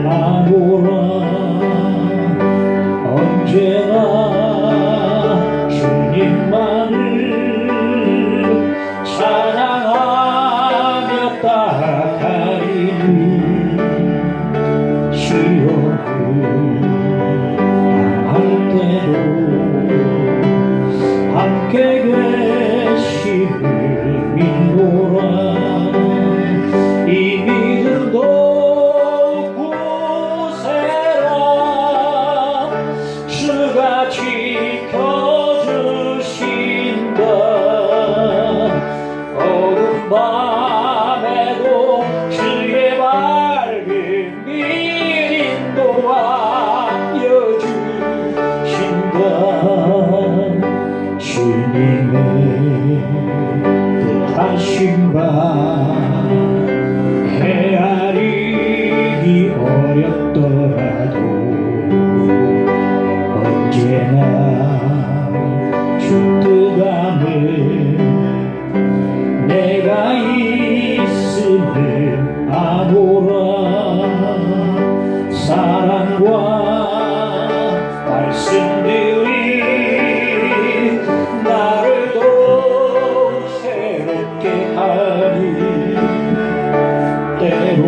하노라. 언제나 주님만을 찬양하며 따라가리니 시험을 당할 때도 함께 계심을 믿노라. 이 믿음도 굳세라. 주가 지켜주신다. 어두운 밤에도 주의 밝은 빛 인도하여 주신다. 주님의 뜻하신 바 헤아리기 어렵더라도 언제나 주 뜻 안에 내가 있음을 아노라. 사랑과 말씀들이 나를 더욱 새롭게 하니 때로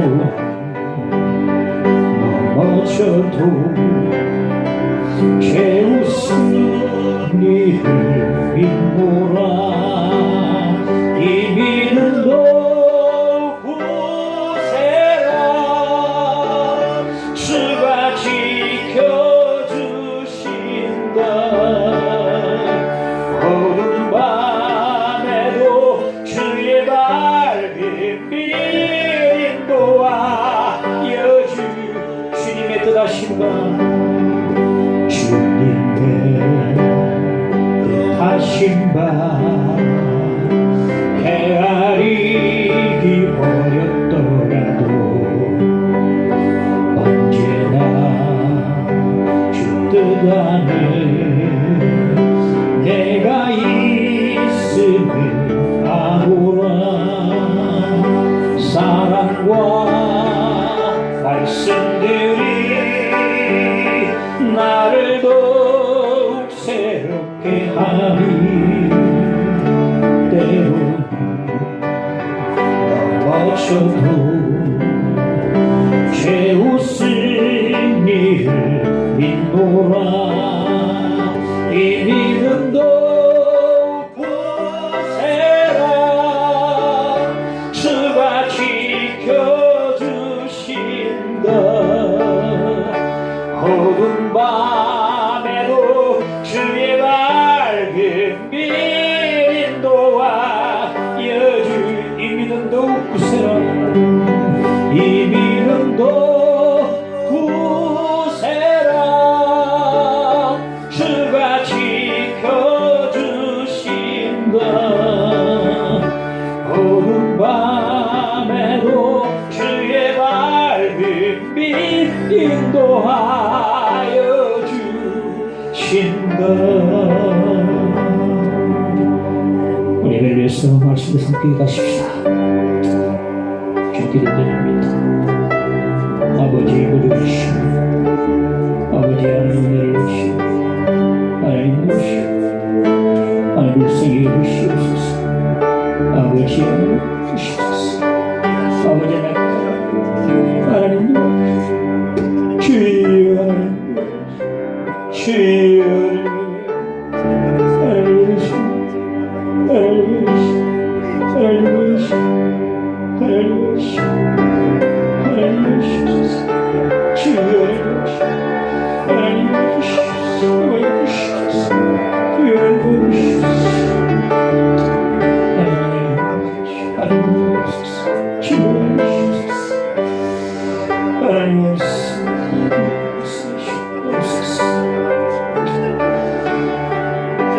넘어져도 죄웃음을 믿노라. 이 믿음도 굳세라. 주가 지켜주신다. 어두운 밤에도 주의 밝은 빛 인도하여 주님의 뜻하신 바 주님의 뜻하신 바 헤아리기 어렵더라도 언제나 주 뜻 안에 내가 있음을 아노라. 사랑과 말씀들이 나를 더욱 새롭게 하니 때로 넘어져도 죄웃은 일을 믿노라. 이 믿음도 굳세라. 주가 지켜주신다. 어두운 밤에도 주의 밝은 빛 인도하여 주. 이 믿음도 굳세라. 이 믿음도 굳세라. 주가 지켜주신다. 어두운 밤에도 주의 밝은 빛 인도하여 주신다. 우리 예배를 위해서 말씀을 함께 가십시다. 주께 드립니다. 아버지 이불을 주시고 아버지 하나님 은혜를 주시고 하나님 모시고 하나님 일생에 주시옵소서. 아버지 하나님 주시옵소서. 아버지 하나님 주여 주여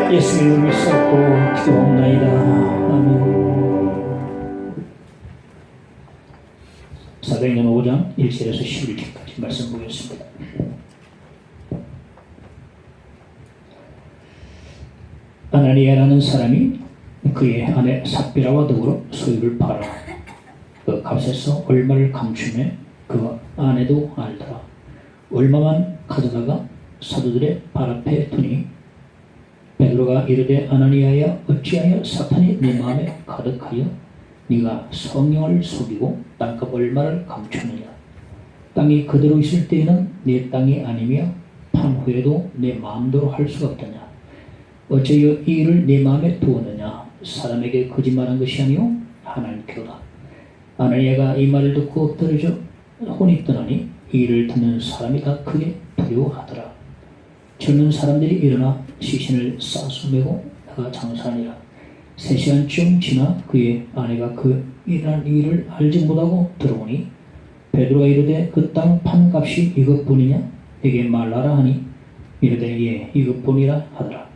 예수님 이름을 믿고 기도하옵나이다. 아멘. 사도행전 5장 1절에서 11절까지 말씀 보겠습니다. 아나니아라는 사람이 그의 아내 삽비라와 더불어 소유를 팔아 그 값에서 얼마를 감춤해 그 아내도 알더라. 얼마만 가져다가 사도들의 발 앞에 두니 베드로가 이르되 아나니아야 어찌하여 사탄이 네 마음에 가득하여 네가 성령을 속이고 땅값 얼마를 감추느냐. 땅이 그대로 있을 때에는 네 땅이 아니며 판 후에도 내 마음대로 할 수가 없더냐. 어찌하여 이 일을 네 마음에 두었느냐. 사람에게 거짓말한 것이 아니오 하나님께로다. 아나니아가 이 말을 듣고 엎드러져 혼이 떠나니 이 일을 듣는 사람이 다 크게 두려워하더라. 젊은 사람들이 일어나 시신을 싸서 메고 나가 장사하니라. 3시간쯤 지나 그의 아내가 그 일어난 일을 알지 못하고 들어오니 베드로가 이르되 그 땅 판 값이 이것뿐이냐 내게 말하라 하니 이르되 예 이것뿐이라 하더라.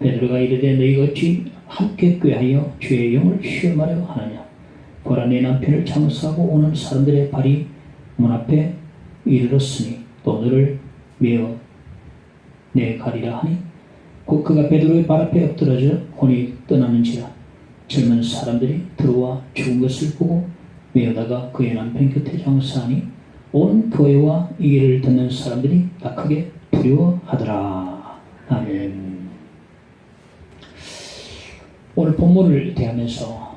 베드로가 이르되 너희가 어찌 함께 꾀하여 주의 영을 시험하려 하느냐. 보라 내 남편을 장사하고 오는 사람들의 발이 문 앞에 이르렀으니 또 너를 메어 내 가리라 하니 곧 그가 베드로의 발 앞에 엎드러져 혼이 떠나는지라. 젊은 사람들이 들어와 죽은 것을 보고 메어다가 그의 남편 곁에 장사하니 온 교회와 이 일을 듣는 사람들이 다 크게 두려워하더라. 아멘. 오늘 본문을 대하면서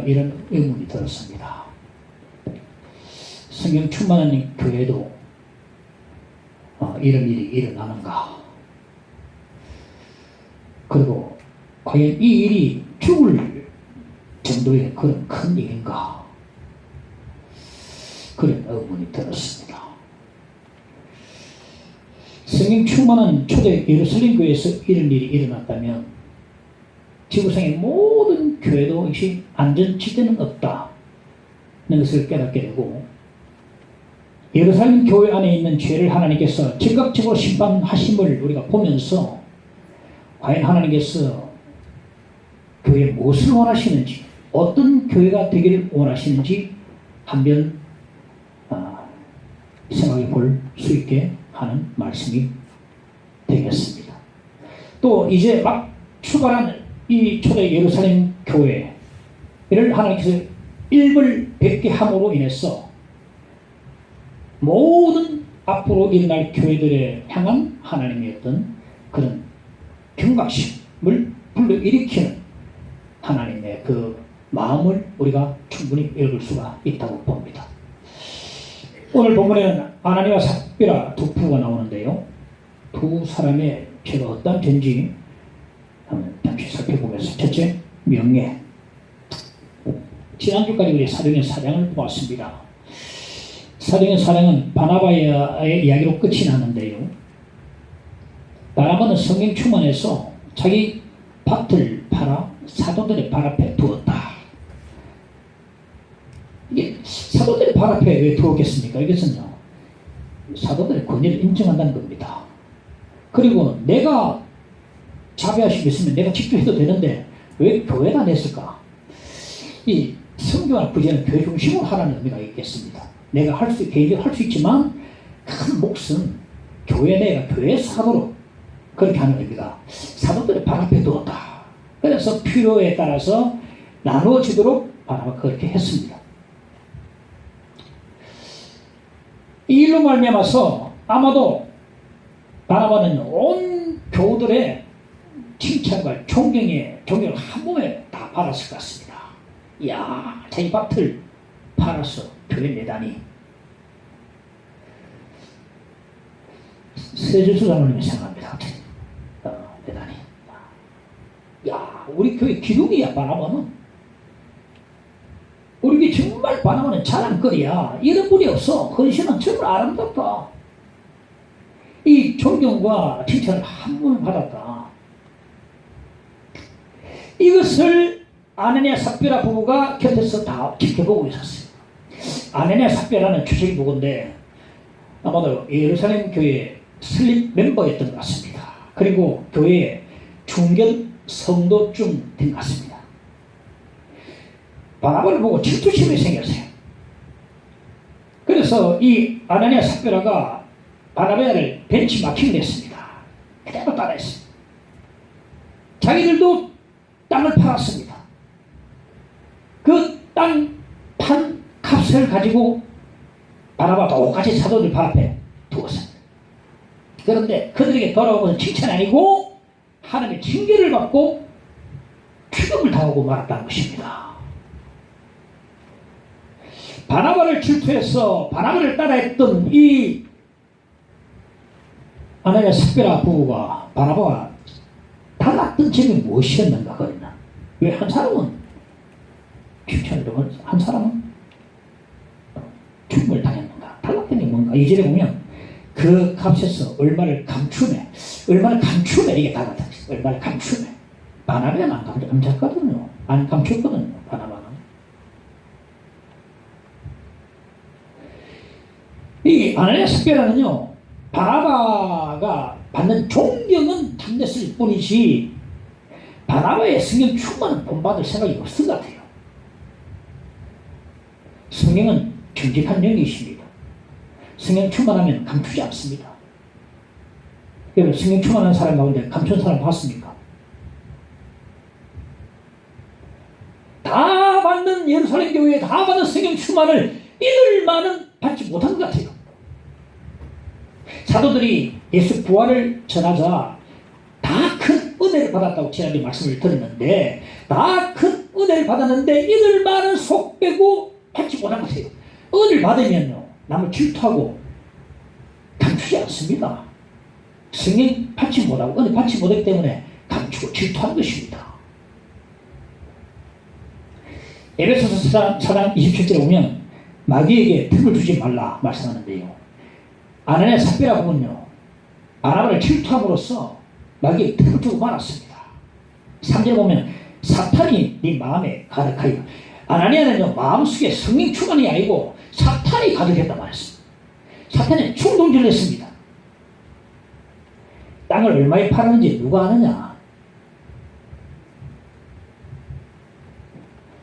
이런 의문이 들었습니다. 성경 충만한 교회도 이런 일이 일어나는가? 그리고 과연 이 일이 죽을 정도의 그런 큰 일인가? 그런 의문이 들었습니다. 성경 충만한 초대 예루살렘 교회에서 이런 일이 일어났다면 지구상의 모든 교회도 역시 안전지대는 없다는 것을 깨닫게 되고 예루살렘 교회 안에 있는 죄를 하나님께서 즉각적으로 심판하심을 우리가 보면서 과연 하나님께서 교회에 무엇을 원하시는지 어떤 교회가 되기를 원하시는지 한번 생각해 볼 수 있게 하는 말씀이 되겠습니다. 또 이제 막 출발한 이 초대 예루살렘 교회를 하나님께서 일벌 백개 함으로 인해서 모든 앞으로 일어날 교회들에 향한 하나님의 어떤 그런 경각심을 불러일으키는 하나님의 그 마음을 우리가 충분히 읽을 수가 있다고 봅니다. 오늘 본문에는 아나니와 삽비라 두 부부가 나오는데요. 두 사람의 죄가 어떤 죄인지 한번 잠시 살펴보겠습니다. 첫째, 명예. 지난주까지 우리 사도행전 4장을 보았습니다. 사도행전 4장은 바나바의 이야기로 끝이 나는데요. 바나바는 성경 충만해서 자기 밭을 팔아 사도들의 발 앞에 두었다. 이게 사도들의 발 앞에 왜 두었겠습니까? 이것은요, 사도들의 권위를 인정한다는 겁니다. 그리고 내가 자비하시고 있으면 내가 직접 해도 되는데 왜 교회다 냈을까? 이 성경과 구제는 교회 중심으로 하라는 의미가 있겠습니다. 내가 개인적으로 할 수 있지만 큰 몫은 교회 내가 교회 사도로 그렇게 하는 의미가 사도들의 발 앞에 두었다. 그래서 필요에 따라서 나누어지도록 바나바가 그렇게 했습니다. 이 일로 말미암아서 아마도 바나바는 온 교우들의 칭찬과 존경을 한 몸에 다 받았을 것 같습니다. 이야, 자기 밭을 팔아서 교회 내다니. 세주수 장로님이 생각합니다. 내다니. 야, 우리 교회 기둥이야, 바나바는. 우리 교회 정말 바나바는 자랑거리야. 이런 분이 없어. 헌신은 정말 아름답다. 이 존경과 칭찬을 한 몸에 받았다. 이것을 아나니아 삽비라 부부가 곁에서 다 지켜보고 있었어요. 아나니아 삽비라는 주식 부부인데 아마도 예루살렘 교회 설립 멤버였던 것 같습니다. 그리고 교회의 중견 성도쯤 된 것 같습니다. 바나바를 보고 질투심이 생겼어요. 그래서 이 아나니아 삽비라가 바나바를 벤치마킹을 했습니다. 그대로 따라했어요. 자기들도 땅을 팔았습니다. 그 땅 판 값을 가지고 바나바와 똑같이 사도들 발 앞에 두었습니다. 그런데 그들에게 돌아오는 칭찬이 아니고 하나님의 징계를 받고 죽음을 당하고 말았다는 것입니다. 바나바를 질투해서 바나바를 따라했던 이 아나니아 삽비라 부부가 바나바와 달랐던 점이 무엇이었는가 그랬나? 왜 한 사람은 칭찬을 받고 한 사람은 죽음을 당했는가? 달랐던 게 뭔가? 2절에 보면 그 값에서 얼마를 감추네. 얼마를 감추네. 이게 달랐다. 얼마를 감추네. 바나바는 안 감췄거든요. 안 감췄거든요. 바나바는. 이 아나니아 삽비라는요, 바나바가 받는 존경은 탐냈을 뿐이지 바나바의 성령 충만은 본받을 생각이 없을 것 같아요. 성령은 정직한 영이십니다. 성령 충만하면 감추지 않습니다. 여러분 성령 충만한 사람 가운데 감춘 사람 봤습니까? 다 받는 예루살렘 교회에 다 받는 성령 충만을 이들만은 받지 못한 것 같아요. 사도들이 예수 부활을 전하자 다 큰 은혜를 받았다고 지난주에 말씀을 드렸는데 다 큰 은혜를 받았는데 이들만은 속 빼고 받지 못한 것 같아요. 은혜를 받으면요 남을 질투하고 감추지 않습니다. 성령 받지 못하고 은혜 받지 못하기 때문에 감추고 질투하는 것입니다. 에베소서 4장 27절에 보면 마귀에게 틈을 주지 말라 말씀하는데요. 아나니아 삽비라 보면요 바나바를 질투함으로써 마귀에게 틈을 주고 말았습니다. 3절에 보면 사탄이 네 마음에 가득하여 아나니아는요 마음속에 성령 충만이 아니고 사탄이 가득했단 말이었습니다. 사탄이 충동질을 했습니다. 땅을 얼마에 팔았는지 누가 아느냐?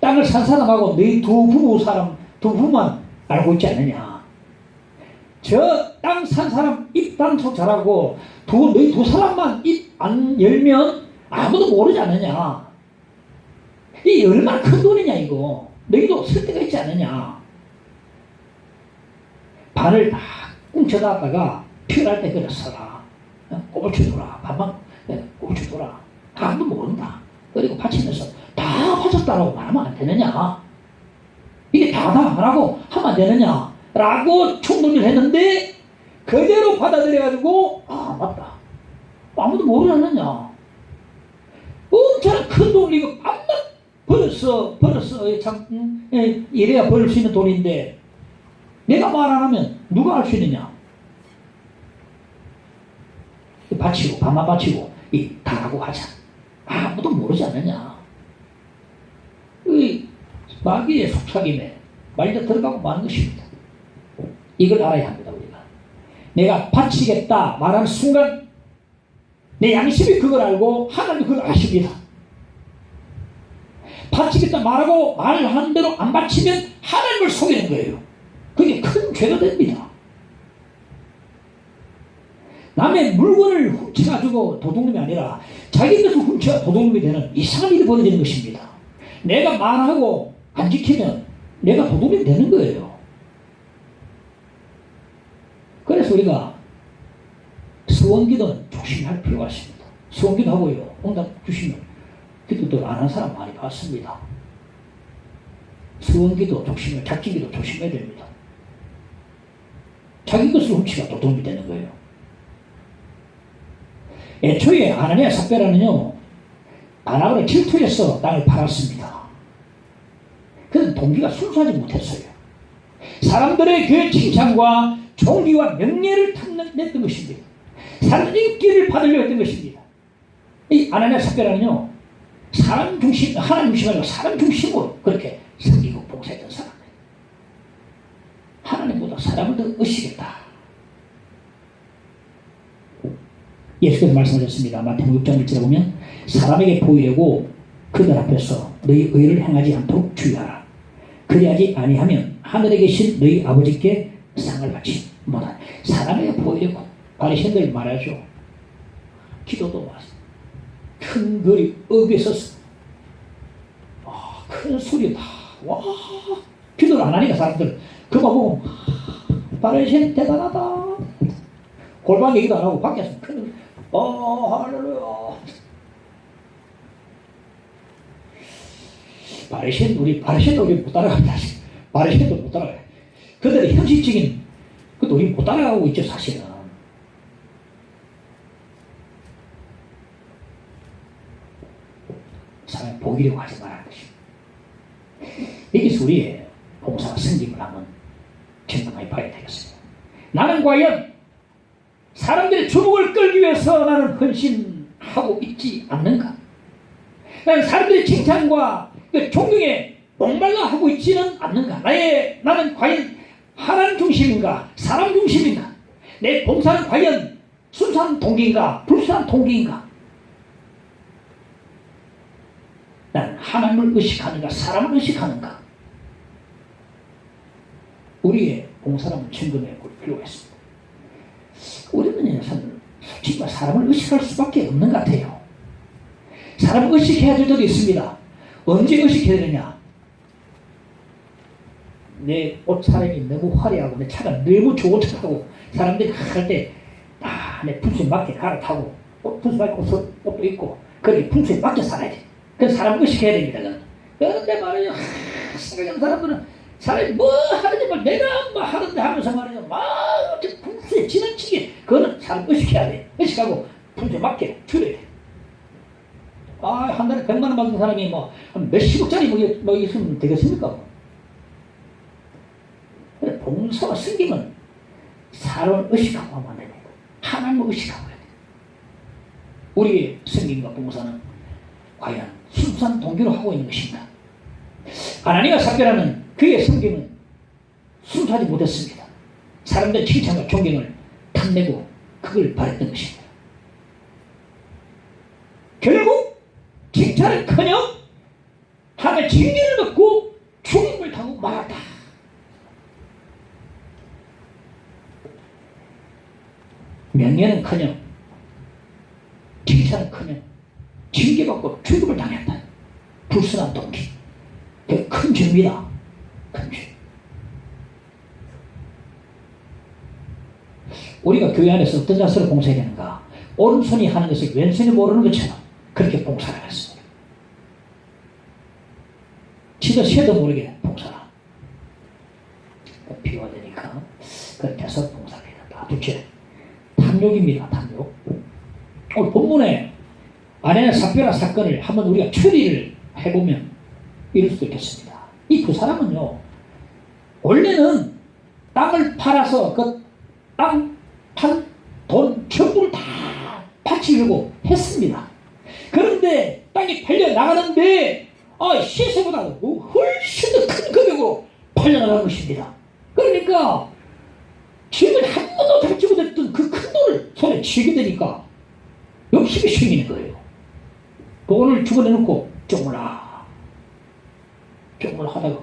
땅을 산 사람하고 너희 두 부부만 알고 있지 않느냐? 저 땅 산 사람 입 단속 잘하고 너희 두 사람만 입 안 열면 아무도 모르지 않느냐? 이 얼마나 큰 돈이냐 이거. 너희도 쓸 데가 있지 않느냐? 발을 다 꽁쳐놨다가 필요할 때 그래 서라. 꼽을 쳐줘라. 반만 꼽을 쳐줘라. 아무도 모른다. 그리고 받치면서 다 받았다라고 말하면 안 되느냐? 이게 다안 하고 하면 안 되느냐? 라고 충동을 했는데 그대로 받아들여가지고 아 맞다. 아무도 모르지 않느냐? 엄청난 큰 돈이 이거 암만 벌었어 참 이래야 벌 수 있는 돈인데 내가 말 안 하면 누가 알 수 있느냐? 바치고 반만 바치고 다 하고 하자. 아무도 모르지 않느냐? 이 마귀의 속삭임에 말려 들어가고 마는 것입니다. 이걸 알아야 합니다. 우리가 내가 바치겠다 말하는 순간 내 양심이 그걸 알고 하나님이 그걸 아십니다. 바치겠다 말하고 말하는 대로 안 바치면 하나님을 속이는 거예요. 그게 큰 죄가 됩니다. 남의 물건을 훔쳐가지고 도둑놈이 아니라 자기 것을 훔쳐 도둑놈이 되는 이상한 일이 벌어지는 것입니다. 내가 말하고 안 지키면 내가 도둑놈이 되는 거예요. 그래서 우리가 서원기도는 조심할 필요가 있습니다. 서원기도 하고요. 응답 주시면 기도도 안 하는 사람 많이 봤습니다. 서원기도 조심해야, 작진기도 조심해야 됩니다. 자기 것을 훔치가 도둑이 되는 거예요. 애초에 아나니아 삽비라는요 바나바를 질투해서 땅을 팔았습니다. 그는 동기가 순수하지 못했어요. 사람들의 그 칭찬과 종기와 명예를 탐냈던 것입니다. 사람들의 인기를 받으려 했던 것입니다. 이 아나니아 삽비라는요 사람 중심, 하나님 중심 아니고 사람 중심으로 그렇게 섬기고 봉사했던 사람들. 하나님보다 사람을 더 의식했다. 예수께서 말씀하셨습니다. 마태복음 6장 1절에 보면 사람에게 보이려고 그들 앞에서 너희 의를 행하지 않도록 주의하라. 그리하지 아니하면 하늘에 계신 너희 아버지께 상을 받지 못하라. 사람에게 보이려고 바리새인들 말하죠. 기도도 큰 거리 어귀에서 큰 소리 다 와 기도를 안 하니까 사람들 그거 보고 바르신 대단하다. 골방 얘기도 안 하고 밖에서 큰 할렐루야. 바르신 우리 못 따라갑니다. 바르신도 못 따라가요. 그들의 현실적인 그것도 우리 못 따라가고 있죠 사실은. 사람이 보이려고 하지 말라는 것입니다. 여기서 우리의 봉사가 성김을 한번 점검해 봐야 되겠습니다. 나는 과연 사람들의 주목을 끌기 위해서 나는 헌신하고 있지 않는가? 나는 사람들의 칭찬과 존경에 목말라 하고 있지는 않는가? 나는 과연 하나님 중심인가? 사람 중심인가? 내 봉사는 과연 순수한 동기인가? 불순한 동기인가? 나는 하나님을 의식하는가? 사람을 의식하는가? 우리의 봉사를 한번 점검해 볼 필요가 있습니다. 우리는 솔직히 사람을 의식할 수밖에 없는 것 같아요. 사람을 의식해야 될 적이 있습니다. 언제 의식해야 되느냐? 내 옷차림이 너무 화려하고 내 차가 너무 좋은 차 타고 사람들이 할 때 내 풍수에 맞게 갈아타고 풍수에 맞게 옷도 입고 그렇게 풍수에 맞게 살아야 돼. 그래서 사람을 의식해야 됩니다. 그런데 말이죠. 생각하는 사람들은 사람이 뭐 하는지 말 내가 뭐 하는데 하면서 말이죠. 막 풍수에 지나치게 그거는 사람 의식해야 돼. 의식하고 풍수에 맞게 줄여야 돼. 한 달에 100만 원 받는 사람이 뭐 한 몇십억짜리 뭐 있으면 되겠습니까? 봉사와 섬김은 사람을 의식하고 하면 안 됩니다. 하나님을 의식하고 해야 돼요. 우리의 섬김과 봉사는 과연 순수한 동기로 하고 있는 것입니다. 아나니와 삽비라는 그의 섬김은 순수하지 못했습니다. 사람들의 칭찬과 존경을 탐내고 그걸 바랬던 것입니다. 결국 칭찬은커녕 하나님의 징계를 받고 죽임을 당하고 말았다. 명예는커녕 칭찬은커녕 징계받고 죽임을 당했다. 불순한 동기. 그 큰 죄입니다. 큰 죄. 우리가 교회 안에서 어떤 자세로 봉사해야 되는가? 오른손이 하는 것을 왼손이 모르는 것처럼 그렇게 봉사를 했습니다. 지도 새도 모르게 봉사를. 비유가 되니까 그렇게 해서 봉사를 해야 된다. 둘째, 탐욕입니다. 탐욕. 오늘 본문에 아내나 삽비라 사건을 한번 우리가 추리를 해보면 이럴 수도 있겠습니다. 이 두 사람은요, 원래는 땅을 팔아서 그 땅 판 돈 전부를 다 바치려고 했습니다. 그런데 땅이 팔려 나가는데 시세보다 훨씬 더 큰 금액으로 팔려 나가는 것입니다. 그러니까 집을 한 번도 잡지 못했던 그 큰 돈을 손에 쥐게 되니까 욕심이 생기는 거예요. 돈을 집어내놓고 쪼물라 하다가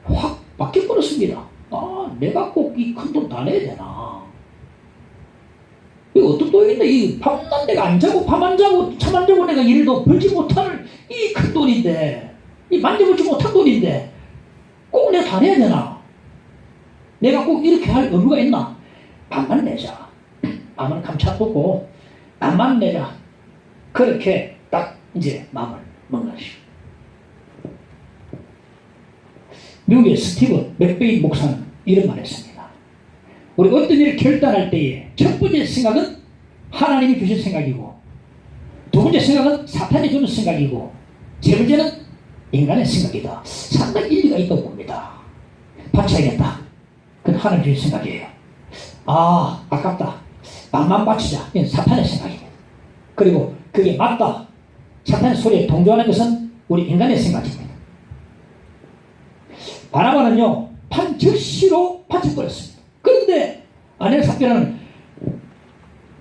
확 바뀌어버렸습니다. 내가 꼭 이 큰 돈 다 내야 되나? 이거 어떤 돈인데, 이 밤낮 내가 안 자고, 밤 안 자고, 잠 안 자고 내가 일도 벌지 못할 이 큰 돈인데, 이 만져보지 못한 돈인데, 꼭 내가 다 내야 되나? 내가 꼭 이렇게 할 의무가 있나? 반만 내자. 마음을 감춰보고, 반만 내자. 그렇게 딱 이제 마음을 먹는 것이죠. 미국의 스티븐 맥베인 목사는 이런 말 했습니다. 우리 어떤 일을 결단할 때에 첫 번째 생각은 하나님이 주신 생각이고, 두 번째 생각은 사탄이 주는 생각이고, 세 번째는 인간의 생각이다. 상당히 일리가 있다고 봅니다. 바쳐야겠다. 그건 하나님 주신 생각이에요. 아깝다. 만만 바치자. 이건 사탄의 생각입니다. 그리고 그게 맞다. 사탄의 소리에 동조하는 것은 우리 인간의 생각입니다. 바나바는요, 판적시로 바쳐버렸습니다. 그런데 아내 삽비라는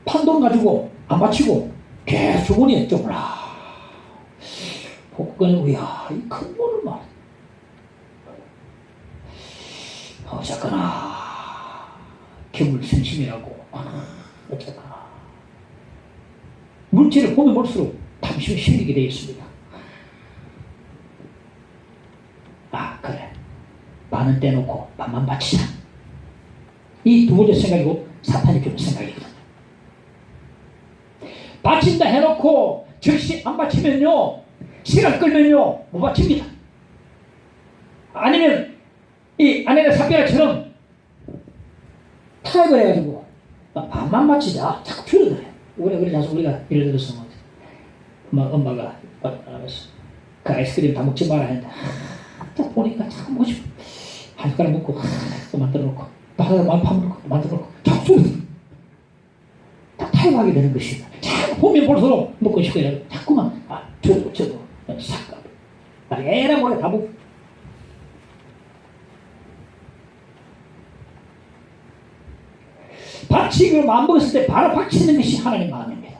판돈 가지고 안 바치고 계속 주머니에 쪼물라. 복근에, 이야, 이 큰 돈을 말. 어쨌거나, 겸물생심이라고. 어쨌거나. 물질을 보면 볼수록 탐심이 실리게 되어 있습니다. 그래. 반은 떼놓고 반만 바치자. 이 두 번째 생각이고 사탄이 주는 생각이거든요. 바친다 해놓고 즉시 안 바치면요, 시간 끌면요 못 바칩니다. 아니면 이 아내네 삽비라처럼 타협을 해가지고 반만 바치자 자꾸 줄어들어요. 우리 자서 우리가 예를 들어서 엄마가 알았어, 그 아이스크림 다 먹지 마라 했는데 딱 보니까 자꾸 먹고 싶어. 한 숟가락 먹고 또 만들어 놓고 또 하나 파먹고 만들어 놓고 자꾸 줄어들어. 다 타협하게 되는 것이다. 자꾸 보면 볼수록 먹고 싶어 해가지고 자꾸만 저도 싹 에라 모래 다 먹고. 바치기로 마음먹었을 때 바로 바치는 것이 하나님 마음입니다.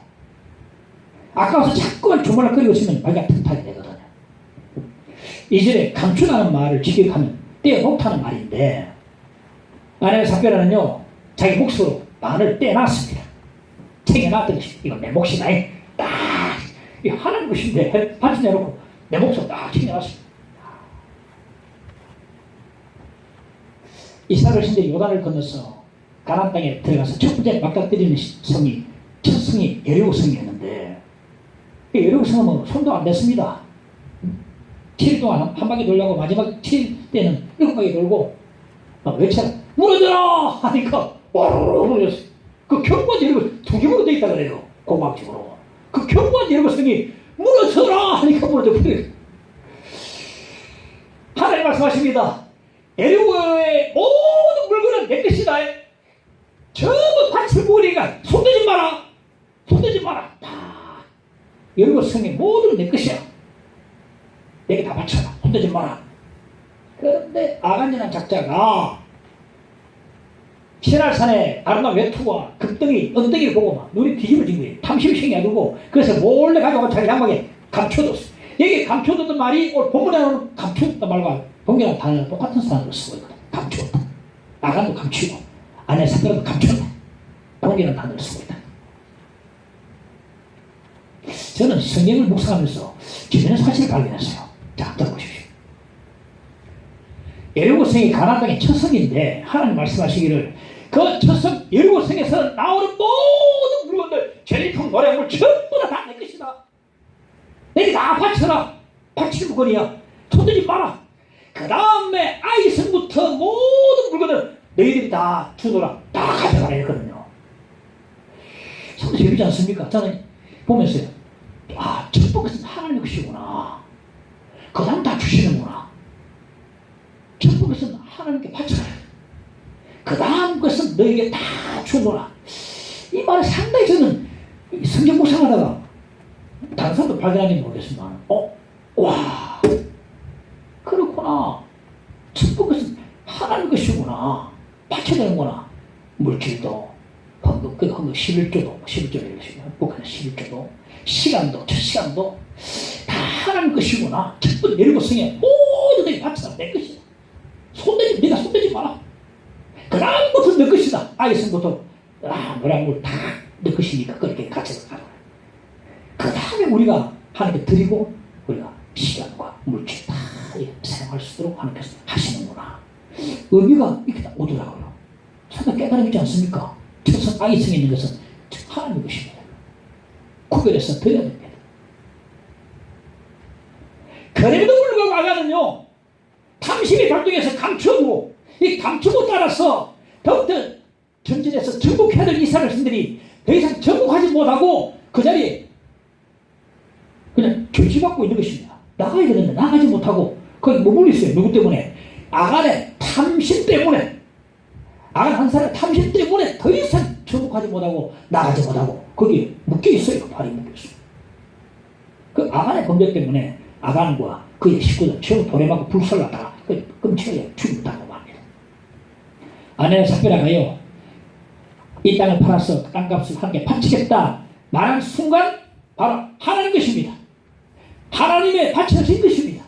아까워서 자꾸만 조물락거리고 있으면 발가 튼하게 되거든요. 이전에 감추라는 말을 직역하면 떼놓다는 말인데, 아내의 삽비라는요 자기 몫으로 반을 떼놨습니다. 챙겨놨던 것이 이건 내 몫이다. 딱 이 하나님 것인데 바치 내놓고 내 몫으로 딱 챙겨놨습니다. 이스라엘 신대 요단을 건너서 가나안 땅에 들어가서 첫 번째 맞닥뜨리는 성이 첫 성이 여리고 성이었는데, 여리고 성은 손도 안 댔습니다. 7일 동안 한 바퀴 돌려고 마지막 7일 때는 7바퀴 돌고 외쳐 무너져라 하니까 와르르 무너졌어요. 그 견고한 여리고 두 개로 되어 있다 그래요. 공학적으로 그 견고한 여리고 성이 무너져라 하니까 무너져 버려요. 하나님 말씀하십니다. 여리고의 모든 물건은 내 것이다. 전부 밭을 보니까 손대지 마라. 손대지 마라. 다 여리고 성의 모든 내 것이야. 내게 다 바쳐라. 손대지 마라. 그런데 아간이라는 작자가 시날산의 아름다운 외투와 급덩이, 언덩이를 보고 막 눈이 뒤집어진 거예요. 탐심이 해가지고 그래서 몰래 가져가 자기 양막에 감춰뒀어. 여기 감춰뒀던 말이 오늘 본문에 나오는 감춰뒀던 말과 본문이랑 단어는 똑같은 단어를 쓰고 있거든. 감추었다. 아간도 감추고 아내 삽비라도 감추었다. 본문이라는 단어를 쓰고 있다. 저는 성경을 묵상하면서 주변의 사실을 발견했어요. 자, 들어보십시오. 여리고성이 가나안 땅의 첫 성인데 하나님 말씀하시기를 그 첫 성 여리고성에서 나오는 모든 물건들, 전리품, 노래물 전부 다 내 것이다. 내게 다 바쳐라. 바칠 물건이야. 손대지 마라. 그 다음에 아이성부터 모든 물건을 너희들이 다 주노라. 다 가져가라 했거든요. 참 재밌지 않습니까? 저는 보면서요, 첫 번째는 하나님의 것이구나. 그 다음 다 주시는구나. 첫 번째는 하나님께 바쳐라. 그 다음 것은 너에게 다 주노라. 이 말을 상당히 저는 성경 묵상하다가 다른 사람도 발견하는지 모르겠지만 와 그렇구나. 첫 번째는 하나님 것이구나. 바쳐야 되는구나. 물질도 헌금 11조도 11조를 북한의 11조도 시간도 첫 시간도 다 하나님 것이구나. 첫 번째 여리고성에 모든 것이 바쳐라. 내 것이다. 네가 손대지 마라. 그 다음부터 내 것이다. 아이성부터 노량물 다 내 것이니까 그렇게 가져가라. 그 다음에 우리가 하나님께 드리고 우리가 시간과 물질 다 사용할 수 있도록 하나님께서 하시는구나. 의미가 이렇게 다 오더라고요. 상당히 깨달음이지 않습니까? 첫성 아이성에 있는 것은 하나님의 것입니다. 구별해서 드려야 됩니다. 그래도 불구하고 아가는요, 탐심이 발동해서 감추고, 이 감추고 따라서 더욱더 전진해서 정복해야 될 이스라엘 백성들이 더 이상 정복하지 못하고 그 자리에 그냥 조치받고 있는 것입니다. 나가야 되는데 나가지 못하고 거기 머물러 있어요. 누구 때문에? 아간의 탐심 때문에. 아간 한 사람의 탐심 때문에 더 이상 정복하지 못하고 나가지 못하고 거기 묶여 있어요. 발이 묶여 있어요. 그 아간의 범죄 때문에 아간과 그의 식구들 전부 돌에 맞고 불살랐다가 끔찍하게 죽었다고 합니다. 아내는 삽비라가요, 이 땅을 팔아서 땅값을 함께 바치겠다 말한 순간 바로 하나님 것입니다. 하나님의 바쳐진 것입니다.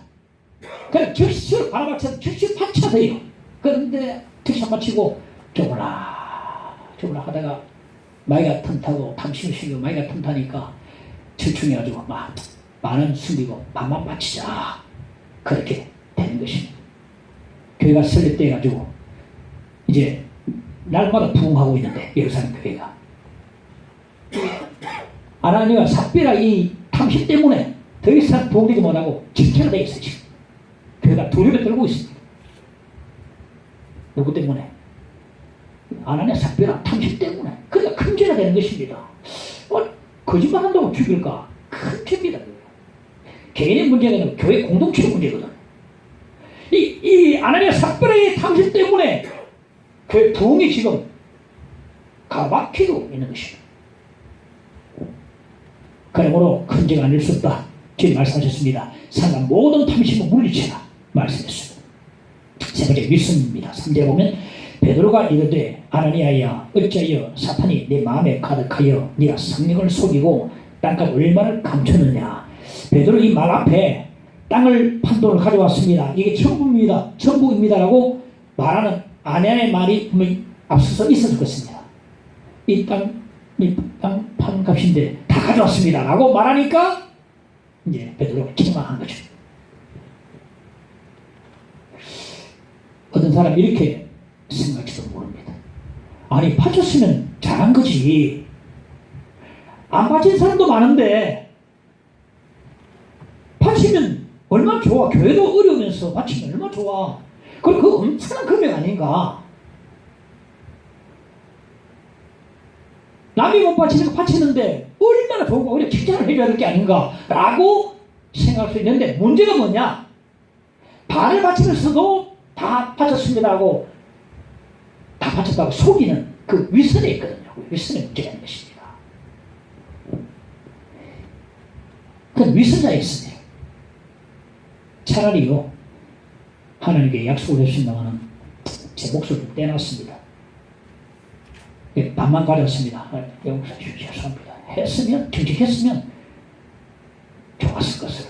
그럼 즉시로 바로 바쳐서 즉시 바쳐서요. 그런데 즉시 안 바치고 조물라 하다가 마이가 틈타고 탐심이 생기고 마이가 틈타니까 질충해가지고 많은 숨기고 반만 바치자. 그렇게 되는 것입니다. 교회가 설립돼가지고 이제 날마다 부흥하고 있는데 예루살렘 교회가 아나니와 삽비라 이 탐심 때문에 더 이상 부흥되지 못하고 침체가 되어 있어요. 지금 교회가 두려움에 떨고 있습니다. 누구 때문에? 아나니아 삽비라 탐심 때문에. 그러니까 큰 죄가 되는 것입니다. 거짓말한다고 죽일까? 큰 죄입니다. 개인의 문제가 아니라 교회 공동체의 문제거든. 이 아나니아 삽비라의 탐심 때문에 교회 부흥이 지금 가막히고 있는 것입니다. 그러므로 큰 죄가 아닐 수 없다. 주님 말씀하셨습니다. 상간 모든 탐심을 물리쳐라 말씀했습니다. 세 번째 믿음입니다. 3절 보면 베드로가 이르되 아나니아야 어찌하여 사탄이 내 마음에 가득하여 네가 성령을 속이고 땅값 얼마를 감췄느냐. 베드로 이 말 앞에 땅을 판돈을 가져왔습니다. 이게 천부입니다. 천부입니다라고 말하는 아내의 말이 분명히 앞서서 있었을 것입니다. 이 땅 판값인데 다 가져왔습니다 라고 말하니까 이제 베드로가 기만한 거죠. 어떤 사람이 이렇게 생각할지도 모릅니다. 아니 바쳤으면 잘한 거지. 안 바친 사람도 많은데 바치면 얼마나 좋아. 교회도 어려우면서 바치면 얼마나 좋아. 그럼 그 엄청난 금액 아닌가. 남이 못 바치는 거 바치는데 얼마나 좋고 오히려 칭찬을 해줘야 될 게 아닌가 라고 생각할 수 있는데 문제가 뭐냐. 반을 바치면서도 다 바쳤습니다 하고 다 바쳤다고 속이는 그 위선에 있거든요. 위선의 문제가 있는 것입니다. 그건 위선자에 있으네요. 차라리요 하나님께 약속을 했습니다만 제 목소리를 좀 떼놨습니다. 반만 가졌습니다. 영국사 죄송합니다. 했으면 정직했으면 좋았을 것을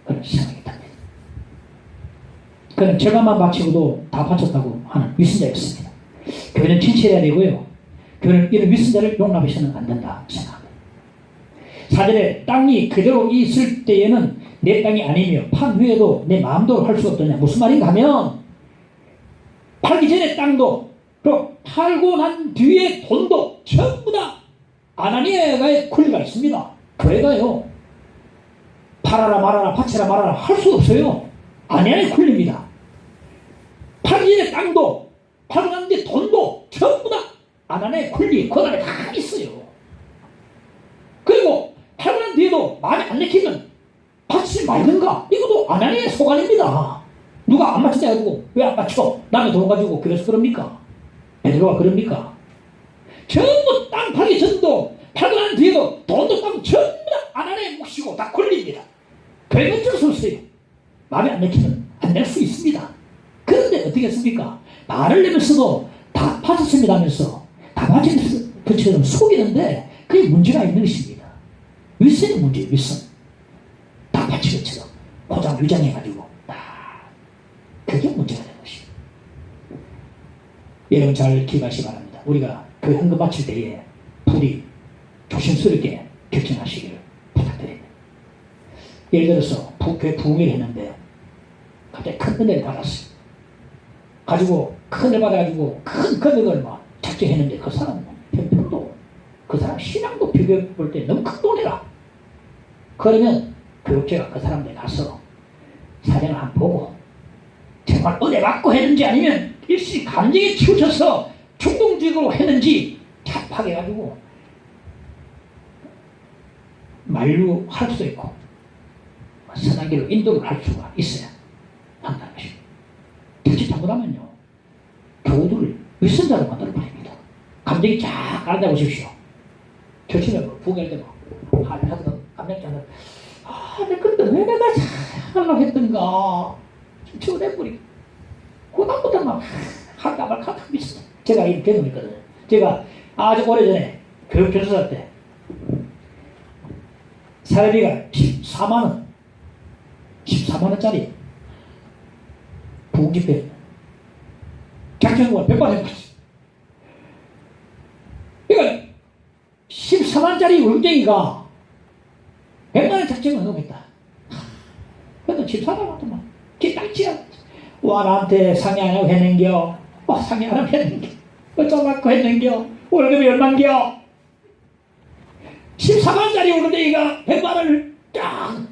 그런 생각이 듭니다. 그는 절반만 바치고도 다 바쳤다고 하는 위선자였습니다. 교회는 진실해야 되고요. 교회는 이런 위선자를 용납해서는 안 된다 생각합니다. 4절에 땅이 그대로 있을 때에는 내 땅이 아니며 판 후에도 내 마음대로 할 수 없더냐. 무슨 말인가 하면 팔기 전에 땅도 그리고 팔고 난 뒤에 돈도 전부 다 아나니아의 권리가 있습니다. 교회가요 팔아라 말아라 바쳐라 말아라 할 수 없어요. 아나니아의 권리입니다. 팔기 전에 땅도 팔고 난 뒤에 돈도 전부 다 아나니아의 권리 권한에 다 있어요. 그리고 팔고 난 뒤에도 마음에 안 내키면 바치지 말든가. 이것도 아나니아의 소관입니다. 누가 안 맞추자 해가지고 왜 안 맞춰? 남의 돈 가지고 그래서 그럽니까? 베드로가 그럽니까? 전부 땅 팔기 전도 팔고 난 뒤에도 돈도 땅 전부 다 아나니아의 몫이고 다 권리입니다. 교회는 어쩔 수 없어요. 마음에 안 내키면 안 낼 수 있습니다. 그런데 어떻게 했습니까? 말을 내면서도 다 바쳤습니다 하면서 다 바친 것처럼 속이는데 그게 문제가 있는 것입니다. 윗선의 문제예요. 윗선. 다 바친 것처럼 포장 위장해가지고 그게 문제가 되는 것입니다. 여러분 잘 기억하시기 바랍니다. 우리가 그 헌금 바칠 때에 부디 조심스럽게 결정하시기를 부탁드립니다. 예를 들어서 교회 부흥회를 했는데 갑자기 큰 은혜를 받았어요. 가지고 큰 은혜를 받아가지고 큰 금액을 막 작정했는데 그 사람 형편도 그 사람 신앙도 비교해 볼 때 너무 큰 돈이라. 그러면 교육제가 그 사람들 가서 사정을 한번 보고 정말 은혜 받고 했는지 아니면 일시 감정에 치우쳐서 충동적으로 했는지 답하게해가지고 만류할 수도 있고 선한 길로 인도를 할 수가 있어야 한다는 것입니다. 자칫 잘못하면요 교우들을 윗선자로 만들어버립니다. 감정이 쫙 알아보십시오. 교체는 부흥할 때 막 하다가 감정자는 내 근데 왜 내가 잘하려고 했던가 좀 치워내버리고 그다음부터 막 할까 말까 하고 있어요. 제가 이 경험이 있거든요. 제가 아주 오래전에 교육교사할 때 사례비가 14만원 14만원짜리 부흥집회 작정금을 100만 해봤지. 그러니까 14만원짜리 월경이가 100만원 작정을 넣어겠다. 그래도 14만원 기딱지야. 와 나한테 상의 안 하고 했는겨. 와 상의 안 하고 했는겨. 어쩌라고 했는겨? 월급이 얼만겨? 14만짜리 월급쟁이가 100만원을 딱!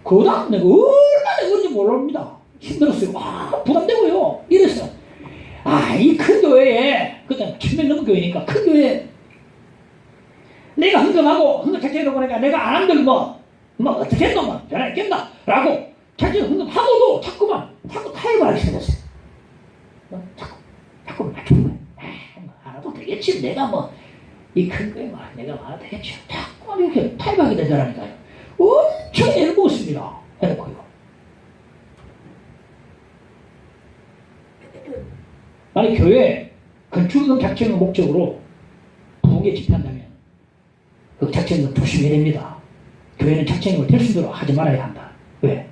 그 다음 내가 얼마나 그런지 모릅니다. 힘들었어요. 와, 부담되고요. 이래서, 이 큰 교회에, 그때 1000명 넘은 교회니까, 큰 교회에, 내가 헌금하고, 헌금 작정해 놓고 보니까 내가 안 한들 어떻게 했노? 변화했겠나? 라고, 작정 헌금하고도 자꾸 타협을 하기 시작했어요. 자꾸 맞추는 거예요. 안 해도 되겠지. 내가 이 큰 거에 내가 와도 되겠지. 자꾸 이렇게 타협하게 되더라니까요. 엄청 애를 먹었습니다. 해놓고요. 아니, 교회 건축금 작정을 목적으로 부흥에 집회한다면 그 작정을 조심해야 됩니다. 교회는 작정을 될 수 있도록 하지 말아야 한다. 왜?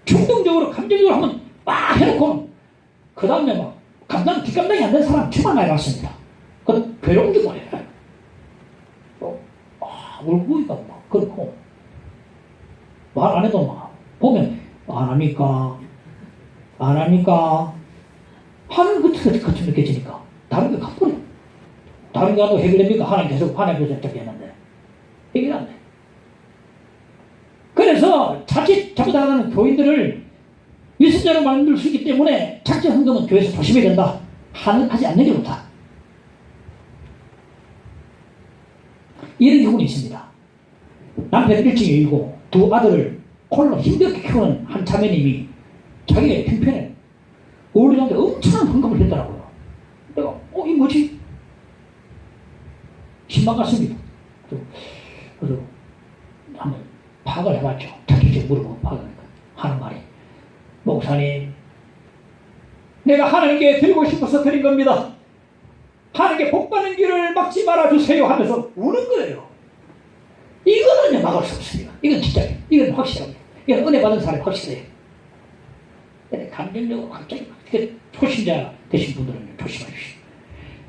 충동적으로, 감정적으로 하면 막 해놓고 그 다음에 뒷감당이 안 되는 사람 정말 많이 봤습니다. 그 괴로운 게 뭐예요? 울고 있다 그렇고 말 안 해도 보면 안 합니까 하는 것처럼 느껴지니까 다른 게 가버려. 다른 게 하도 해결됩니까? 하나님 계속 화내면서 했는데 해결이 안 돼. 그래서 자칫 잘못하는 교인들을 위선자로 만들 수 있기 때문에 작정 헌금은 교회에서 조심해야 된다. 하지 않는 게 좋다. 이런 경우는 있습니다. 남편 일찍이 일고 두 아들을 홀로 힘들게 키우는 한 자매님이 자기의 형편에 어울리는데 엄청난 헌금을 했더라고요. 내가 이 뭐지? 신망 같습니다. 그래서 한번 파악을 해봤죠. 자기에게 물어보고 파악하니까 하는 말이, 목사님, 내가 하나님께 드리고 싶어서 드린 겁니다. 하나님께 복받는 길을 막지 말아주세요 하면서 우는 거예요. 이거는 막을 수 없습니다. 이건 진짜예요. 이건 확실합니다. 이건 은혜 받은 사람이 확실해요. 감정적으로 갑자기 초신자 되신 분들은 조심하십시오.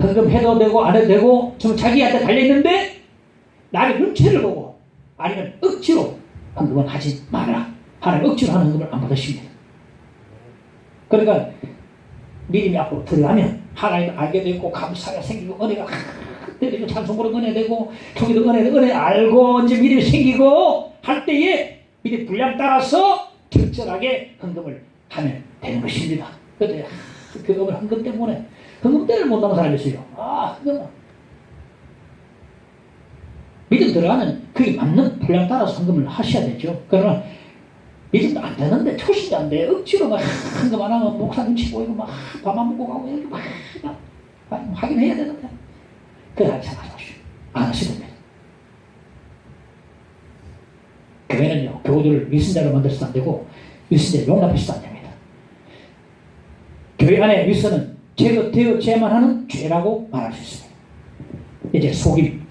헌금 해도 되고 안 해도 되고 좀 자기한테 달려있는데 나의 눈치를 보고 아니면 억지로 헌금은 하지 마라. 하나님 억지로 하는 헌금을 안 받으십니다. 그러니까 믿음이 앞으로 들어가면 하나님을 알게 되고 감사가 생기고 은혜가 때리고 찬송으로 은혜 되고 저기도 은혜 알고 이제 믿음이 생기고 할 때에 믿음 분량 따라서 적절하게 헌금을 하면 되는 것입니다. 그런데 그 헌금 때문에 헌금대를 못하는 사람이 있어요. 헌금은 믿음 들어가는 그게 맞는 분량 따라서 헌금을 하셔야 되죠. 그러나 믿음도 안 되는데 초신자인데 억지로 헌금 안 하면 목사 눈치 보이고 밥 안 먹고 가고 이렇게 하긴 해야 되는데 그렇게 생각하십시오. 안 하시면 됩니다. 교회는요, 교우들을 위선자로 만들어서도 안 되고 위선자를 용납해서도 안 됩니다. 교회 안에 위선은 제거되어야만 하는 죄라고 말할 수 있습니다. 이제 속임.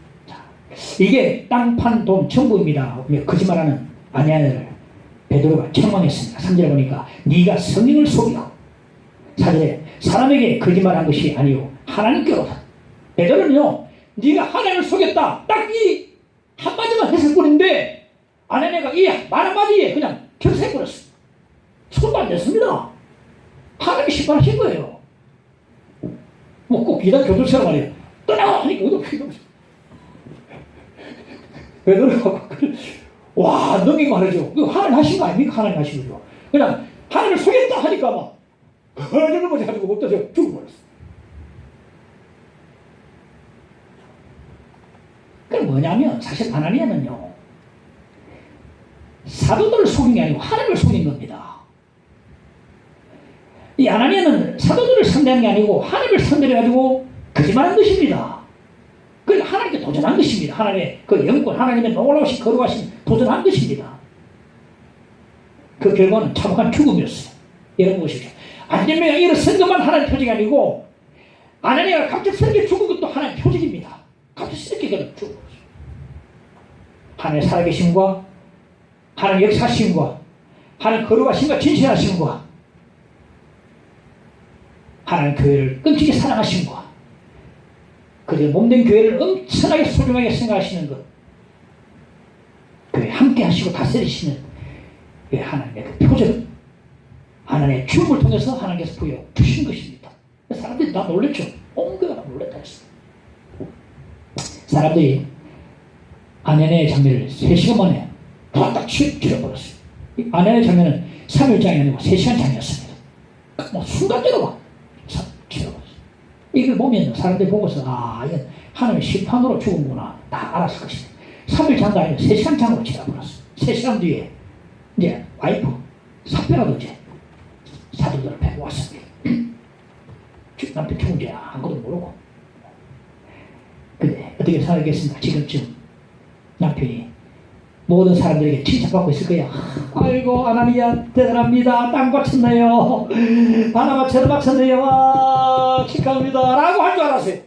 이게 땅, 판, 돈 전부입니다. 거짓말하는 아니아를 베드로가 책망했습니다. 3절에 보니까 네가 성령을 속여. 4절에 사람에게 거짓말한 것이 아니요 하나님께로다. 베드로는요, 네가 하나님을 속였다. 딱 이 한마디만 했을 뿐인데 아내가 이 말 한마디에 그냥 결석해버렸어요. 손도 안 댔습니다. 하나님이 심판하신 거예요. 꼭 이단 교도처럼 말이에요. 떠나! 하니까 의도 필요 없어요. 베드로가 와, 능히 말하죠. 하나님 하신 거 아닙니까? 하나님 하신 거죠. 그냥 하나님을 속였다 하니까 막 거짓말 못해 가지고 없어져 죽어버렸어. 그게 뭐냐면 사실 아나니아는요, 사도들을 속인 게 아니고 하나님을 속인 겁니다. 이 아나니아는 사도들을 상대하는 게 아니고 하나님을 상대해가지고 거짓말한 것입니다. 그러니까 하나님께 도전한 것입니다. 하나님의 그 영권, 하나님의 놀라우신 거룩하신 도전한 것입니다. 그 결과는 참혹한 죽음이었어요. 이런 것이죠. 안전명령 일어선 것만 하나님 표적이 아니고 아나니아가 갑작스럽게 죽은 것도 하나님 표적입니다. 갑작스럽게 그냥 죽은 거죠. 하나님의 살아계심과 하나님의 역사심과 하나님의 거룩하심과 진실하심과 하나님 교회를 끊기게 사랑하심과 그들의 몸된 교회를 엄청나게 소중하게 생각하시는 것, 교회 함께 하시고 다스리시는 하나님의 그 표적, 하나님의 주음을 통해서 하나님께서 부여 주신 것입니다. 다 놀랬죠. 온 교회가 다 놀랬다 했어요. 사람들이 아내네 장면을 3시간 만에 딱 치러버렸어요. 아내네 장면은 3일장이 아니고 3시간 장이었습니다. 뭐 순간적으로 막 치러버렸어요. 이걸 보면 사람들이 보고서 이건 하나님의 심판으로 죽은구나 다 알았을 것입니다. 3일 장도 아니고 3시간 장으로 치러버렸어요. 3시간 뒤에 이제 와이프 삽배라도 이제 사도들을 뵈고 왔습니다. 남편 죽은지 아무것도 모르고. 근데 어떻게 살겠습니까? 지금쯤 남편이 모든 사람들에게 칭찬받고 있을 거야. 아이고 아나니아 대단합니다. 땅 바쳤네요. 바나바처럼 바쳤네요. 와 축하합니다. 라고 할 줄 알았어요.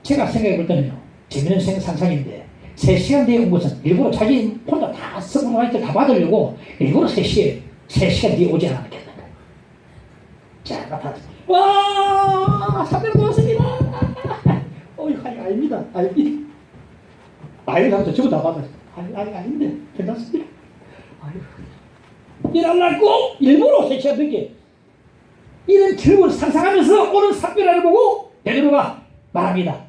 제가 생각해 볼 때는요, 재미있는 상상인데 3시간 뒤에 온 것은 일부러 자기 혼자 다 서브라이트 다 받으려고 일부러 3시간 뒤에 오지 않았겠는가. 자, 나타났습니다. 와, 300도 왔습니다. 아닙니다. 아닙니다. 가면서 전부 다 받았어요. 아닌데, 괜찮습니다. 일어날 꼭 일부러 3시간 늦게 이런 즐거운 상상하면서 오는 삽별화를 보고 베드로가 말합니다.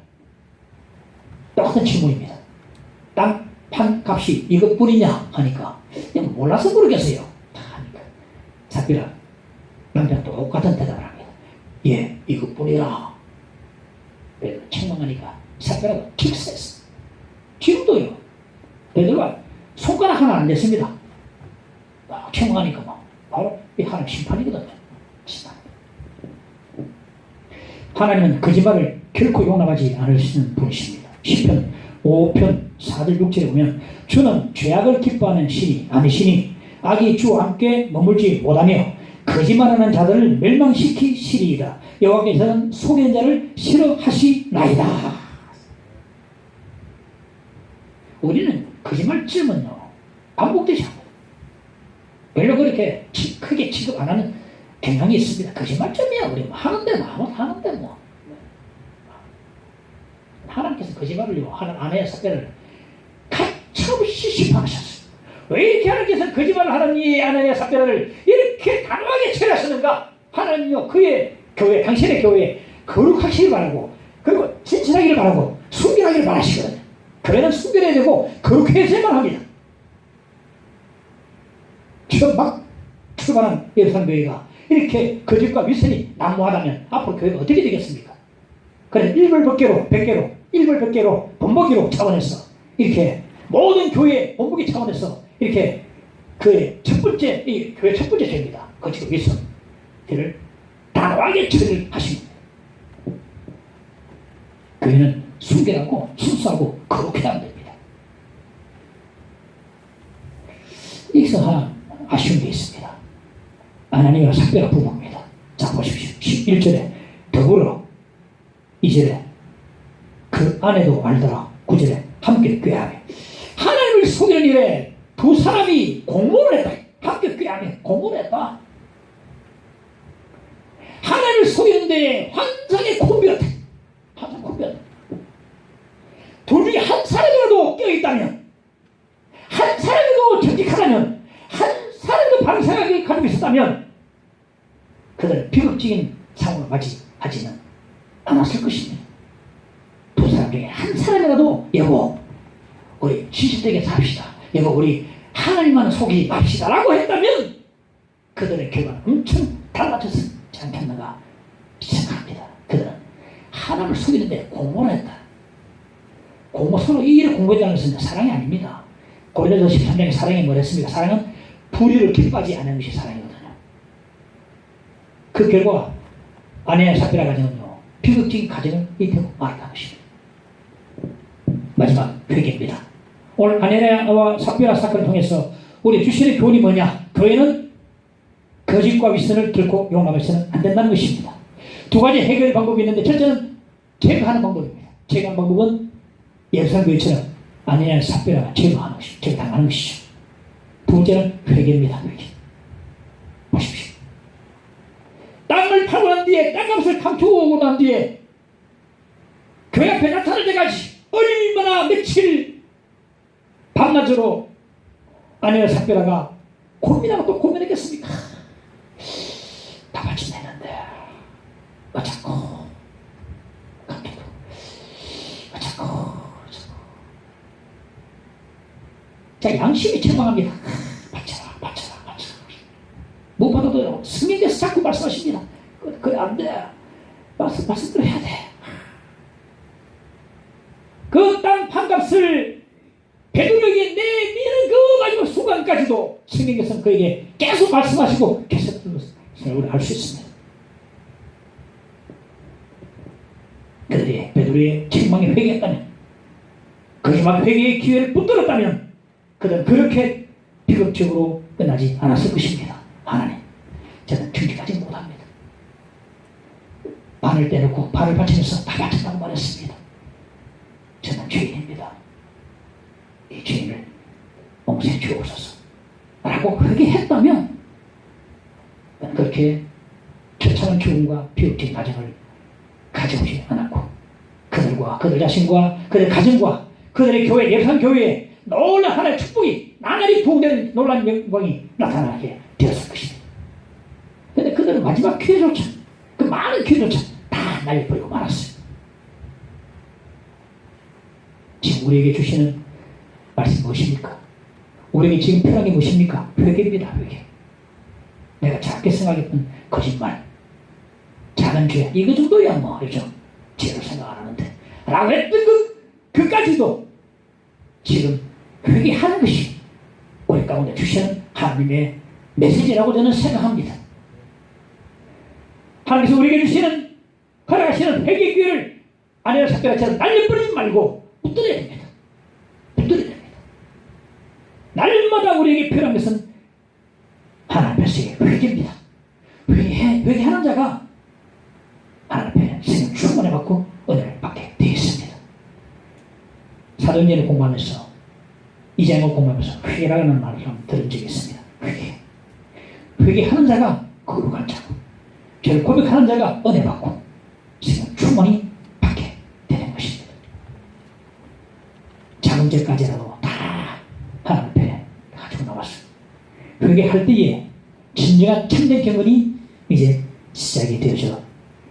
똑같은 질문입니다. 땅 판 값이 이것뿐이냐 하니까 몰라서 모르겠어요 하니까 삽별화 남자는 똑같은 대답을 합니다. 예, 이것뿐이라. 베드로 책망하니까 삽별화가 킥스했어. 지금도요. 베드로가 손가락 하나 안 냈습니다. 책망하니까 바로 이 하나님 심판이거든요. 하나님은 거짓말을 결코 용납하지 않으시는 분이십니다. 시편 5편 4절 6절에 보면 주는 죄악을 기뻐하는 신이 아니시니 악이 주와 함께 머물지 못하며 거짓말하는 자들을 멸망시키시리이다. 여호와께서는 속이는 자를 싫어하시나이다. 우리는 거짓말쯤은요 반복되지 않아요. 별로 그렇게 크게 취급 안 하는 경향이 있습니다. 거짓말쯤이야. 우리 하는데 아무도 하는데 뭐. 하나님께서 거짓말을요 하는 아내의 삭별을 가차없이 심판하셨어요. 왜 이렇게 하나님께서 거짓말을 하는 이 아내의 삭별을 이렇게 단호하게 처리하시는가? 하나님이요 그의 교회, 당신의 교회에 거룩하시길 바라고, 그리고 진실하기를 바라고, 순결하기를 바라시거든요. 교회는 순결해야 되고 거룩해야만 합니다. 처음 막 출발한 예루살렘 교회가 이렇게 거짓과 위선이 난무하다면 앞으로 교회가 어떻게 되겠습니까? 그래, 일벌백계로, 일벌백계로, 본보기로 차원에서 이렇게 모든 교회 본보기 차원에서 이렇게 그의 첫 번째, 이 교회 첫 번째 죄입니다. 거짓과 위선을 단호하게 처리를 하십니다. 교회는 순결하고 순수하고 거룩해야 됩니다. 여기서 하나 아쉬운 게 있습니다. 아나니아와 삽별화 부부입니다. 자 보십시오. 11절에 더불어 2절에 그 아내도 알더라. 9절에 함께 꾀하며. 하나님을 속이는 일에 두 사람이 공모를 했다. 함께 꾀하며 공모를 했다. 하나님을 속이는 데에 환상의 콤비였다. 환상 콤비였다. 둘 중에 한 사람이라도 껴있다면, 한 사람이라도 정직하다면, 한 사람이라도 바른 생각을 가지고 있었다면 그들은 비극적인 상황을 맞이하지는 않았을 것입니다. 두 사람 중에 한 사람이라도 여보 우리 진실되게 삽시다. 여보 우리 하나님만 속이지 맙시다 라고 했다면 그들의 결과는 엄청 달라졌지 않겠는가 생각합니다. 그들은 하나님을 속이는데 공모를 했다. 서로 이 일을 공부했다는 것은 사랑이 아닙니다. 고린도서 13장의 사랑이 뭐랬습니까? 사랑은 불의를 기뻐하지 않는 것이 사랑이거든요. 그 결과 아내의 삽별화 가정은요 비극적인 가정을 이끌고 말았다는 것입니다. 마지막 회개입니다. 오늘 아내와 삽별화 사건을 통해서 우리 주신의 교훈이 뭐냐? 교회는 거짓과 위선을 결코 용납해서는 안 된다는 것입니다. 두 가지 해결 방법이 있는데 첫째는 제거하는 방법입니다. 제거하는 방법은 예루살렘 교회처럼 아내의 삽별화가 제거하는 것이죠. 제거당하는 것이죠. 두 번째는 회개입니다. 회개. 보십시오. 땅을 팔고 난 뒤에 땅값을 감추고 난 뒤에 교회 앞에 나타날 때까지 얼마나 며칠 밤낮으로 아내의 삽별화가 고민하고 또 고민했겠습니까? 다 바친다는데 어쩌고 감기도 어쩌고 자, 양심이 책망합니다. 바쳐라. 못 받아도 승인돼서 자꾸 말씀하십니다. 그래 안 돼. 말씀대로 해야 돼. 그 땅 판값을 베드로에게 내미는 그 마지막 순간까지도 성경에서는 그에게 계속 말씀하시고 계속 우리가 알 수 있습니다. 그들이 베드로의 책망에 회개했다면, 거짓말 회개의 기회를 붙들었다면 그들은 그렇게 비극적으로 끝나지 않았을 것입니다. 하나님, 저는 증거하지 못합니다. 반을 떼놓고 발을 받치면서 다 바친다고 말했습니다. 저는 죄인입니다. 이 죄인을 용서해 주옵소서 라고 회개했다면 그렇게 처참한 죽음과 비극적인 가정을 가져오지 않았고, 그들과 그들 자신과 그들 가정과 그들의 교회, 예루살렘 교회에 놀라운 하나님의 축복이 나날이 부흥되는 놀라운 영광이 나타나게 되었을 것입니다. 그런데 그들은 마지막 기회조차, 그 많은 기회조차 다 날려버리고 말았어요. 지금 우리에게 주시는 말씀이 무엇입니까? 우리에게 지금 필요한 게 무엇입니까? 회개입니다. 회개. 내가 작게 생각했던 거짓말, 작은 죄, 이거 정도야 뭐 요즘 죄로 생각 안 하는데 라고 했던 그까지도 지금 회개하는 것이 우리 가운데 주시는 하나님의 메시지라고 저는 생각합니다. 하나님께서 우리에게 주시는, 허락하시는 회개 기회를 아내와 삭별처럼 날려버리지 말고 붙들어야 됩니다. 붙들어야 됩니다. 날마다 우리에게 필요한 것은 하나님 앞에서의 회개입니다. 회개하는 자가 하나님 앞에 생명 충만해 받고 은혜를 받게 되어 있습니다. 사도행전을 공부하면서, 이장을 공부하면서 회개라는 말을 들은 적이 있습니다. 회개하는 자가 거룩한 자고, 죄를 고백하는 자가 은혜 받고 생명 충만히 받게 되는 것입니다. 작은 죄까지라도 다 하나님 앞에 가지고 나왔어요. 회개할 때에 진정한 참된 경건이 이제 시작이 되어져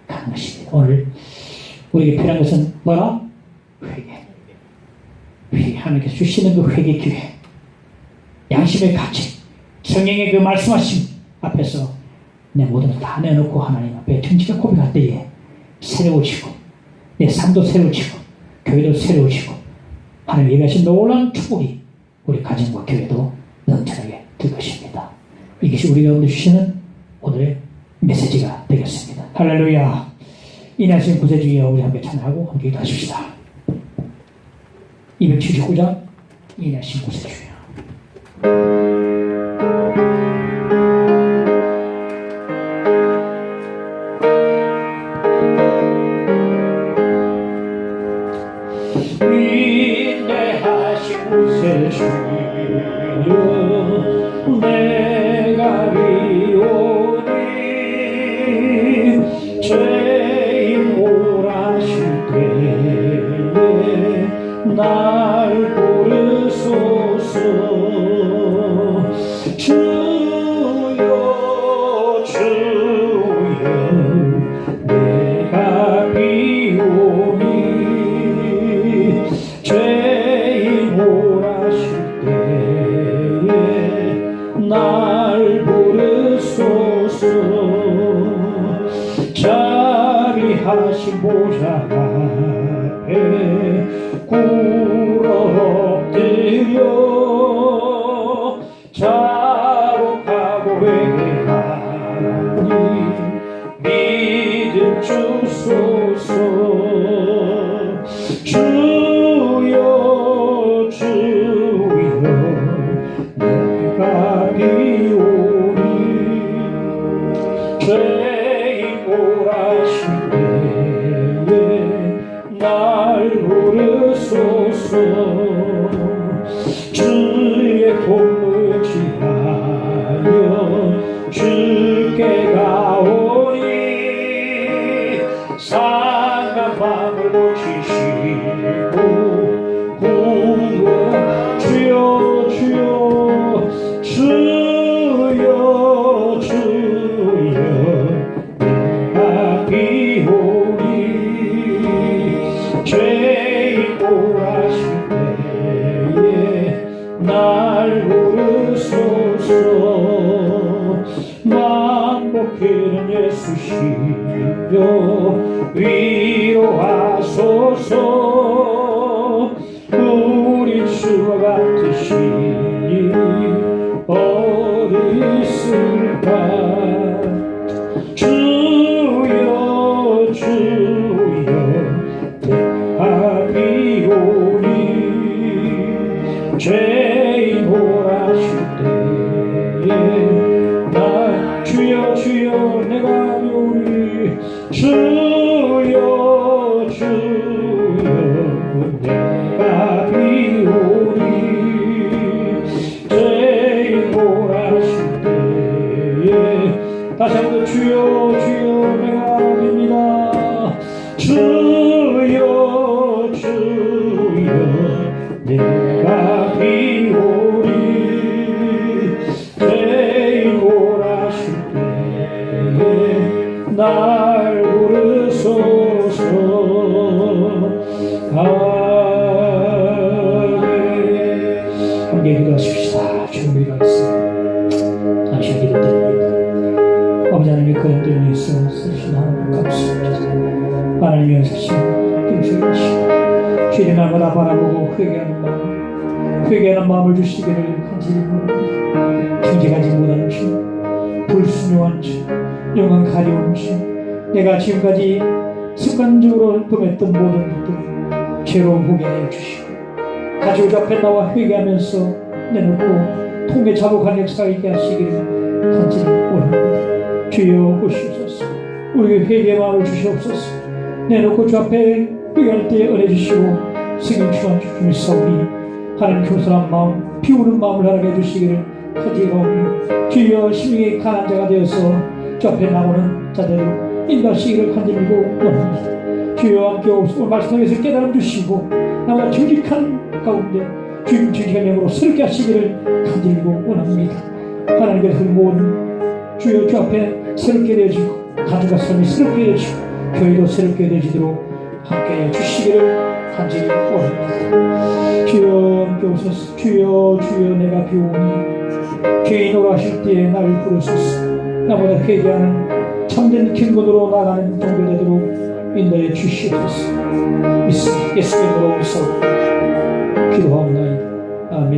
가는 것입니다. 오늘 우리에게 필요한 것은 뭐라? 회개. 하나님께서 주시는 그 회개 기회, 양심의 가치, 성령의 그 말씀하심 앞에서 내 모든 걸 다 내놓고 하나님 앞에 정직하게 고백할 때에 새로워지고, 내 삶도 새로워지고, 교회도 새로워지고, 하나님 예배하신 놀라운 축복이 우리 가정과 교회도 넘쳐나게 될 것입니다. 이것이 우리 가운데 주시는 오늘의 메시지가 되겠습니다. 할렐루야. 인하신 구세주여, 우리 함께 찬양하고 함께 기도하십시다. 279장 인하신 구세주여. 인내하신 구세주여, 내가 비오니 죄인 몰아실 때에 날 부르소서. 주여 주여, 내가 비오니 죄인 몰아실 때에 날 부르소서. 자비하신 보좌 앞에 꿇어 엎드려 자복하고 회개하니 믿음 주소서. 주여 주여, 내가 비오니 죄인 몰아실 때에 날 부르소서. 주의 공을 지하여 주께 가오니 상한 밤을 고치시고 구원 주여 주여. 주여 주시며 위로하소서. 우리 주와 같으시니 어디 있을까. 주여 주여 대하리오니 죄인 오라실 때에 나 주여 주여 내가 비오니 주여 주여 내가 비오니 죄인 오라실 때에 다시 한번 주여 주여 내가 빕니다. 주여 주여 내가 비오니 죄인 오라실 때에 날 부르소서. 함께 기도하십시다. 주님 기도하겠습니다. 다시 기도드립니다. 아버지 하나님의 그런 때문에 있어 쓰신 하나님 감사합니다. 하나님의 사신 김수희 씨 주의 날마다 바라보고 회개하는 마음을 주시기를 간절히 바랍니다. 정직하지 못한 죄, 불순종한 죄, 영광 가려운 죄, 내가 지금까지 습관적으로 범했던 모든 것들 죄로 포기하여 주시고 가족 앞에 나와 회개하면서 내놓고 통에 자복한 역사가 있게 하시기를 간절히 원합니다. 주여 오시옵소서. 우리에게 회개의 마음을 주시옵소서. 내놓고 주 앞에 회개할 때 은혜 주시고 승인 주한 주님의 사오니 하나님 교선한 마음, 비우는 마음을 하나님 해주시기를 간절히 바랍니다. 주여 심령이 강한 자가 되어서 주 앞에 나오는 자들을 인도하시기를 간절히 원합니다. 주여 함께 오늘 말씀에서 깨달음 주시고 나와 정직한 가운데 주님 정직한 영으로 새롭게 하시기를 간절히 원합니다. 하나님께서 모든 주여 주 앞에 새롭게 되어지고 가족과 삶이 새롭게 되어지고 교회도 새롭게 되어지도록 함께 주시기를 간절히 원합니다. 주여 함께 오소서. 주여 주여 내가 비오니 죄인으로 하실 때에 나를 부르소서. 나보다 회개하는 참된 경건으로 나가는 종교 되도록 인도해 주시옵소서. 예수님으로 기도하옵나이다. 아멘.